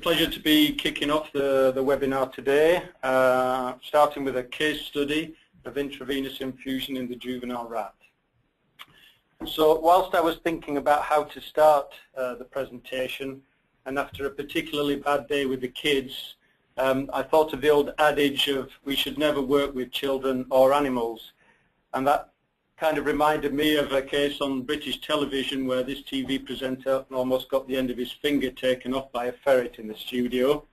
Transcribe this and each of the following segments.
pleasure to be kicking off the webinar today, starting with a case study of intravenous infusion in the juvenile rat. So whilst I was thinking about how to start the presentation, and after a particularly bad day with the kids, I thought of the old adage of we should never work with children or animals, and that kind of reminded me of a case on British television where this TV presenter almost got the end of his finger taken off by a ferret in the studio.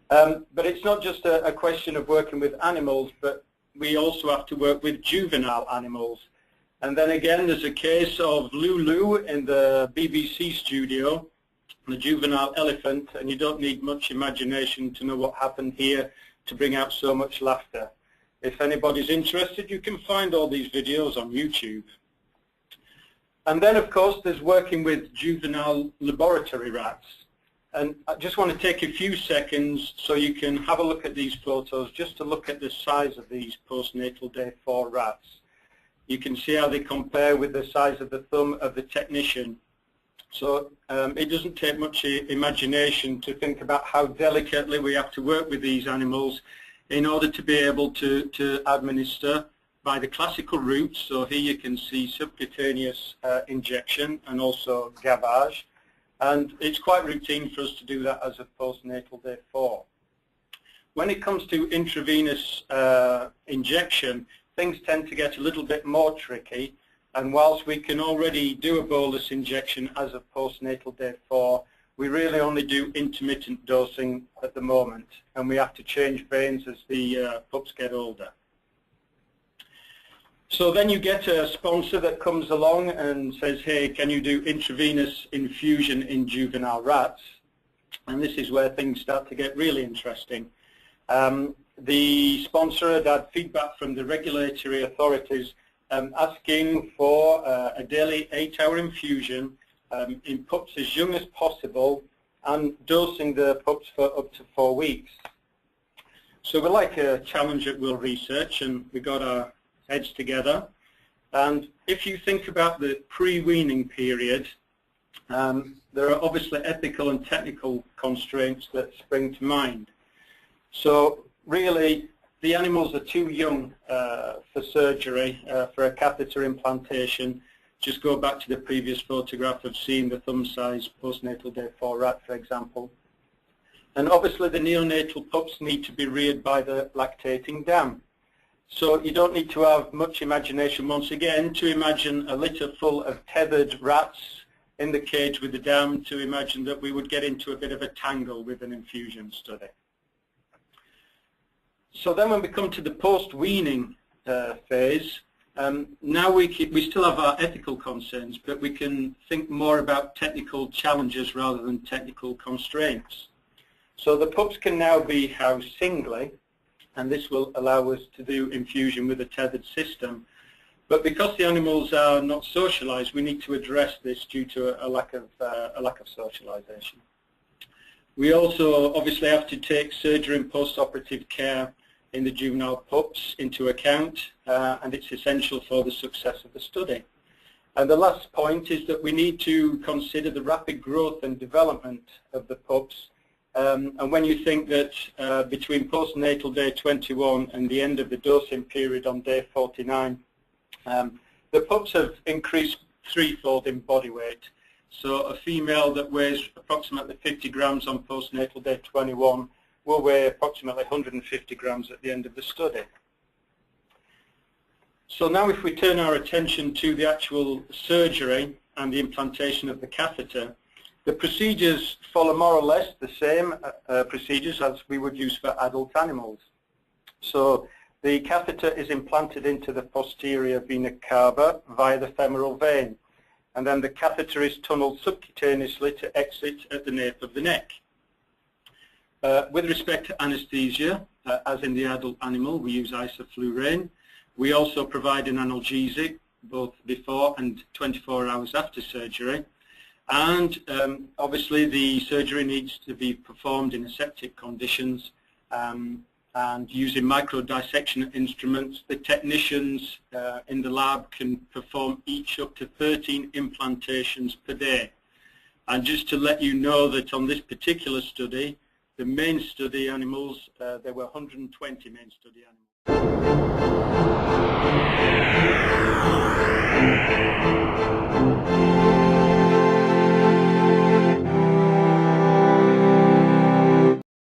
But it's not just a question of working with animals, but we also have to work with juvenile animals. And then again, there's a case of Lulu in the BBC studio, the juvenile elephant, and you don't need much imagination to know what happened here to bring out so much laughter. If anybody's interested, you can find all these videos on YouTube. And then, of course, there's working with juvenile laboratory rats. And I just want to take a few seconds so you can have a look at these photos, just to look at the size of these postnatal day 4 rats. You can see how they compare with the size of the thumb of the technician. So it doesn't take much imagination to think about how delicately we have to work with these animals in order to be able to administer by the classical route. So here you can see subcutaneous injection and also gavage. And it's quite routine for us to do that as a postnatal day 4. When it comes to intravenous injection, things tend to get a little bit more tricky. And whilst we can already do a bolus injection as of postnatal day 4, we really only do intermittent dosing at the moment, and we have to change veins as the pups get older. So then you get a sponsor that comes along and says, hey, can you do intravenous infusion in juvenile rats? And this is where things start to get really interesting. The sponsor had had feedback from the regulatory authorities asking for a daily 8-hour infusion in pups as young as possible and dosing the pups for up to 4 weeks. So we like a challenge at Will Research, and we got our heads together. And if you think about the pre-weaning period, there are obviously ethical and technical constraints that spring to mind. So really, the animals are too young for surgery, for a catheter implantation. Just go back to the previous photograph of seeing the thumb-sized postnatal day 4 rat, for example. And obviously the neonatal pups need to be reared by the lactating dam. So you don't need to have much imagination once again to imagine a litter full of tethered rats in the cage with the dam to imagine that we would get into a bit of a tangle with an infusion study. So then when we come to the post-weaning phase, now we still have our ethical concerns, but we can think more about technical challenges rather than technical constraints. So the pups can now be housed singly, and this will allow us to do infusion with a tethered system. But because the animals are not socialized, we need to address this due to a lack of socialization. We also obviously have to take surgery and post-operative care in the juvenile pups into account, and it's essential for the success of the study. And the last point is that we need to consider the rapid growth and development of the pups. And when you think that between postnatal day 21 and the end of the dosing period on day 49, the pups have increased threefold in body weight. So a female that weighs approximately 50 grams on postnatal day 21 will weigh approximately 150 grams at the end of the study. So now if we turn our attention to the actual surgery and the implantation of the catheter, the procedures follow more or less the same procedures as we would use for adult animals. So the catheter is implanted into the posterior vena cava via the femoral vein, and then the catheter is tunneled subcutaneously to exit at the nape of the neck. With respect to anesthesia, as in the adult animal, we use isoflurane. We also provide an analgesic both before and 24 hours after surgery. And obviously the surgery needs to be performed in aseptic conditions, and using microdissection instruments. The technicians in the lab can perform each up to 13 implantations per day. And just to let you know that on this particular study, the main study animals, there were 120 main study animals.